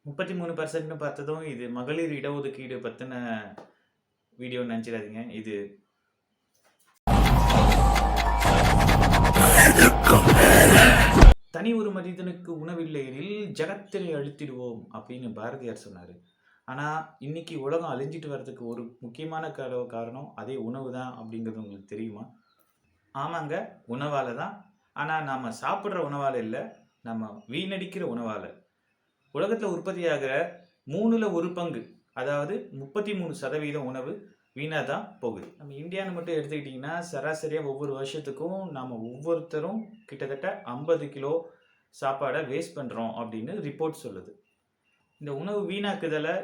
33% பார்த்ததும் இது மகளிர் இடஒதுக்கீடு பத்தின வீடியோ நினைச்சிடாதீங்க. இது தனி ஒரு மனிதனுக்கு உணவில்லை எனில் ஜகத்தினை அழித்திடுவோம் அப்படின்னு பாரதியார் சொன்னார். ஆனால் இன்னைக்கு உலகம் அழிஞ்சிட்டு வர்றதுக்கு ஒரு முக்கியமான காரணம் அதே உணவு தான் அப்படிங்கிறது உங்களுக்கு தெரியுமா? ஆமாங்க, உணவால் தான். ஆனால் நாம் சாப்பிட்ற உணவால் இல்லை, நம்ம வீணடிக்கிற உணவால். உலகத்தில் உற்பத்தியாகிற 1/3 அதாவது 33% உணவு வீணாக தான் போகுது. நம்ம இந்தியான்னு மட்டும் எடுத்துக்கிட்டிங்கன்னா சராசரியாக ஒவ்வொரு வருஷத்துக்கும் நாம் ஒவ்வொருத்தரும் கிட்டத்தட்ட 50 கிலோ சாப்பாடை வேஸ்ட் பண்ணுறோம் அப்படின்னு ரிப்போர்ட் சொல்லுது. இந்த உணவு வீணாக்குதலை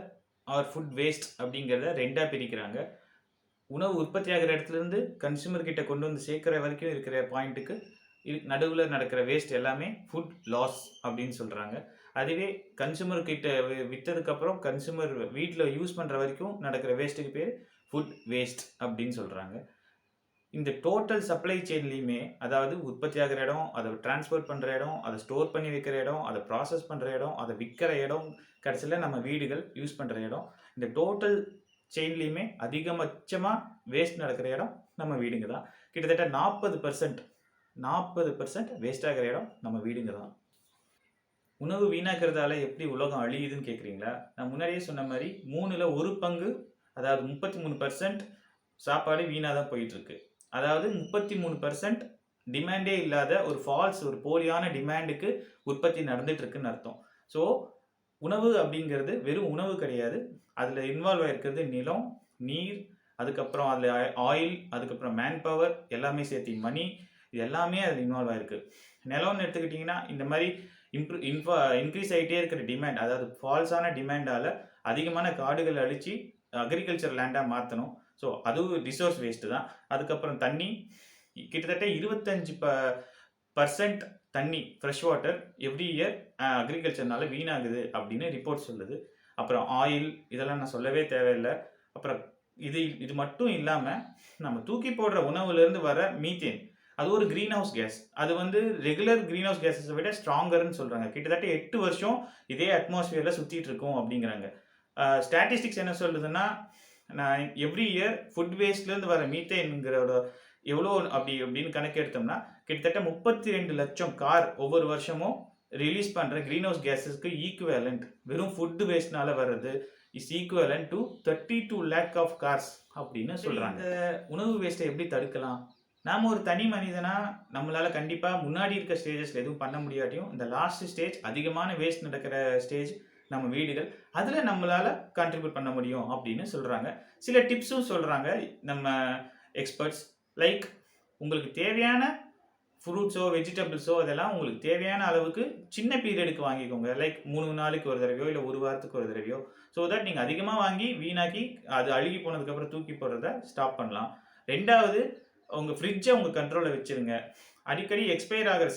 ஆர் ஃபுட் வேஸ்ட் அப்படிங்கிறத ரெண்டாக பிரிக்கிறாங்க. உணவு உற்பத்தி ஆகிற இடத்துலேருந்து கன்சூமர் கிட்ட கொண்டு வந்து சேர்க்குற வரைக்கும் இருக்கிற பாயிண்ட்டுக்கு நடுவில் நடக்கிற வேஸ்ட் எல்லாமே ஃபுட் லாஸ் அப்படின்னு சொல்கிறாங்க. அதுவே கன்சூமர் கிட்ட விற்றதுக்கப்புறம் கன்சூமர் வீட்டில் யூஸ் பண்ணுற வரைக்கும் நடக்கிற வேஸ்ட்டுக்கு பேர் ஃபுட் வேஸ்ட் அப்படின்னு சொல்கிறாங்க. இந்த டோட்டல் சப்ளை செயின்லேயுமே, அதாவது உற்பத்தி ஆகிற இடம், அதை டிரான்ஸ்போர்ட் பண்ணுற இடம், அதை ஸ்டோர் பண்ணி வைக்கிற இடம், அதை ப்ராசஸ் பண்ணுற இடம், அதை விற்கிற இடம், கடைசியில் நம்ம வீடுகள் யூஸ் பண்ணுற இடம், இந்த டோட்டல் செயின்லேயுமே அதிகபட்சமாக வேஸ்ட் நடக்கிற இடம் நம்ம வீடுங்க தான். கிட்டத்தட்ட 40% வேஸ்ட் ஆகிற இடம் நம்ம வீடுங்க தான். உணவு வீணாக்கிறதால எப்படி உலகம் அழியுதுன்னு கேட்குறீங்களா? நான் முன்னாடியே சொன்ன மாதிரி 1/3 அதாவது 33% சாப்பாடு வீணாக தான் போயிட்டுருக்கு. அதாவது 33% டிமாண்டே இல்லாத ஒரு ஃபால்ஸ், ஒரு போலியான டிமாண்டுக்கு உற்பத்தி நடந்துட்டுருக்குன்னு அர்த்தம். ஸோ உணவு அப்படிங்கிறது வெறும் உணவு கிடையாது. அதில் இன்வால்வ் ஆகிருக்கிறது நிலம், நீர், அதுக்கப்புறம் அதில் ஆயில், அதுக்கப்புறம் மேன் பவர், எல்லாமே சேர்த்து மணி, இது எல்லாமே அதில் இன்வால்வ் ஆகிருக்கு. நிலம்னு எடுத்துக்கிட்டிங்கன்னா இந்த மாதிரி இன்க்ரீஸ் ஆகிட்டே இருக்கிற டிமாண்ட், அதாவது ஃபால்ஸான டிமாண்டால் அதிகமான காடுகள் அழித்து அக்ரிகல்ச்சர் லேண்டாக மாற்றணும். ஸோ அதுவும் ரிசோர்ஸ் வேஸ்ட்டு தான். அதுக்கப்புறம் தண்ணி, கிட்டத்தட்ட 25% தண்ணி ஃப்ரெஷ் வாட்டர் எவ்ரி இயர் அக்ரிகல்ச்சர்னால வீணாகுது அப்படின்னு ரிப்போர்ட் சொல்லுது. அப்புறம் ஆயில், இதெல்லாம் நான் சொல்லவே தேவையில்லை. அப்புறம் இது மட்டும் இல்லாமல் நம்ம தூக்கி போடுற உணவுலேருந்து வர மீத்தேன், அது ஒரு க்ரீன் ஹவுஸ் கேஸ். அது ரெகுலர் க்ரீன் ஹவுஸ் கேஸஸை விட ஸ்ட்ராங்கர்னு சொல்கிறாங்க. கிட்டத்தட்ட 8 வருஷம் இதே அட்மாஸ்பியரில் சுற்றிட்டு இருக்கோம் அப்படிங்கிறாங்க. ஸ்டாட்டிஸ்டிக்ஸ் என்ன சொல்லுதுன்னா, நான் எவ்ரி இயர் ஃபுட் வேஸ்ட்லேருந்து வர மீத்தேன்ங்கிறோட எவ்வளோ அப்படின்னு கணக்கு எடுத்தோம்னா கிட்டத்தட்ட 32 லட்சம் கார் ஒவ்வொரு வருஷமும் ரிலீஸ் பண்ணுற க்ரீன் ஹவுஸ் கேஸஸ்க்கு ஈக்குவேலண்ட். வெறும் ஃபுட் வேஸ்ட்னால வர்றது is equivalent to 32 lakh of cars அப்படின்னு சொல்கிறாங்க. இந்த உணவு வேஸ்ட்டை எப்படி தடுக்கலாம்? நாம் ஒரு தனி மனிதனாக நம்மளால் கண்டிப்பாக முன்னாடி இருக்க ஸ்டேஜஸில் எதுவும் பண்ண முடியாட்டியும் இந்த லாஸ்ட் ஸ்டேஜ், அதிகமான வேஸ்ட் நடக்கிற ஸ்டேஜ் நம்ம வீடுகள், அதில் நம்மளால் கான்ட்ரிபியூட் பண்ண முடியும் அப்படின்னு சொல்கிறாங்க. சில டிப்ஸும் சொல்கிறாங்க நம்ம எக்ஸ்பர்ட்ஸ். லைக் உங்களுக்கு தேவையான ஃப்ரூட்ஸோ வெஜிடபிள்ஸோ அதெல்லாம் உங்களுக்கு தேவையான அளவுக்கு சின்ன பீரியடுக்கு வாங்கிக்கோங்க. லைக் 3 நாளைக்கு ஒரு தடவையோ இல்லை 1 வாரத்துக்கு ஒரு தடவையோ. ஸோ தட் நீங்கள் அதிகமாக வாங்கி வீணாக்கி அது அழுகி போனதுக்கப்புறம் தூக்கி போடுறத ஸ்டாப் பண்ணலாம். ரெண்டாவது, உங்கள் ஃப்ரிட்ஜை உங்கள் கண்ட்ரோலில் வச்சுருங்க. அடிக்கடி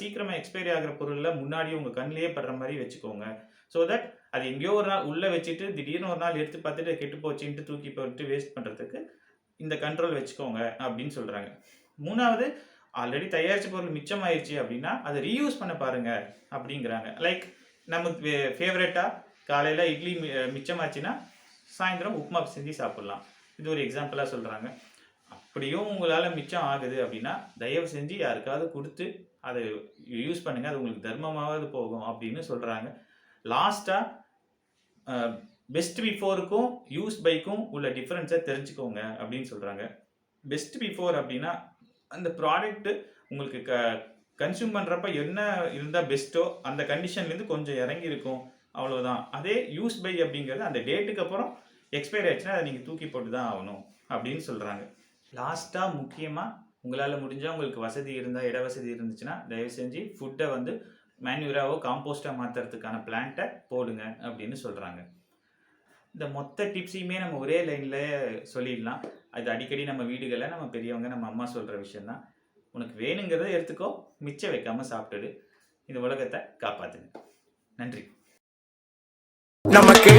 சீக்கிரமாக எக்ஸ்பைரி ஆகிற பொருளில் முன்னாடி உங்கள் கண்ணிலேயே படுற மாதிரி வச்சுக்கோங்க. ஸோ தட் அது எங்கேயோ ஒரு நாள் உள்ளே வச்சுட்டு திடீர்னு ஒரு நாள் எடுத்து பார்த்துட்டு கெட்டு போச்சுன்ட்டு தூக்கி போட்டு வேஸ்ட் பண்ணுறதுக்கு இந்த கண்ட்ரோல் வச்சுக்கோங்க அப்படின்னு சொல்கிறாங்க. மூணாவது, ஆல்ரெடி தயாரித்த பொருள் மிச்சமாயிடுச்சு அப்படின்னா அதை ரீயூஸ் பண்ண பாருங்க அப்படிங்கிறாங்க. லைக் நமக்கு ஃபேவரட்டாக காலையில் இட்லி மிச்சமாச்சுன்னா சாயந்தரம் உப்புமா செஞ்சு சாப்பிட்லாம். இது ஒரு எக்ஸாம்பிளாக சொல்கிறாங்க. அப்படியும் உங்களால் மிச்சம் ஆகுது அப்படின்னா தயவு செஞ்சு யாருக்காவது கொடுத்து அதை யூஸ் பண்ணுங்கள், அது உங்களுக்கு தர்மமாவது போகும் அப்படின்னு சொல்கிறாங்க. லாஸ்ட்டாக பெஸ்ட் பிஃபோருக்கும் யூஸ் பைக்கும் உள்ள டிஃப்ரென்ஸை தெரிஞ்சுக்கோங்க அப்படின்னு சொல்கிறாங்க. பெஸ்ட் பிஃபோர் அப்படின்னா அந்த ப்ராடக்ட்டு உங்களுக்கு கன்சியூம் பண்ணுறப்ப என்ன இருந்தால் பெஸ்ட்டோ அந்த கண்டிஷன்லேருந்து கொஞ்சம் இறங்கி இருக்கும், அவ்வளோதான். அதே யூஸ் பை அப்படிங்கிறது அந்த டேட்டுக்கு அப்புறம் எக்ஸ்பைரி ஆச்சுன்னா அதை நீங்கள் தூக்கி போட்டு தான் ஆகணும் அப்படின்னு சொல்கிறாங்க. லாஸ்ட்டாக முக்கியமாக உங்களால் முடிஞ்சால், உங்களுக்கு வசதி இருந்தால், இட வசதி இருந்துச்சுன்னா தயவு செஞ்சு ஃபுட்டை மேன்யூராவோ காம்போஸ்ட்டாக மாற்றுறதுக்கான பிளான்ட்டை போடுங்க அப்படின்னு சொல்கிறாங்க. இந்த மொத்த டிப்ஸையுமே நம்ம ஒரே லைனில் சொல்லிடலாம். அது அடிக்கடி நம்ம வீடுகளில் நம்ம பெரியவங்க, நம்ம அம்மா சொல்கிற விஷயந்தான். உனக்கு வேணுங்கிறத எடுத்துக்கோ, மிச்சம் வைக்காமல் சாப்பிட்டுடு, இந்த உலகத்தை காப்பாற்றுங்க. நன்றி. நமக்கு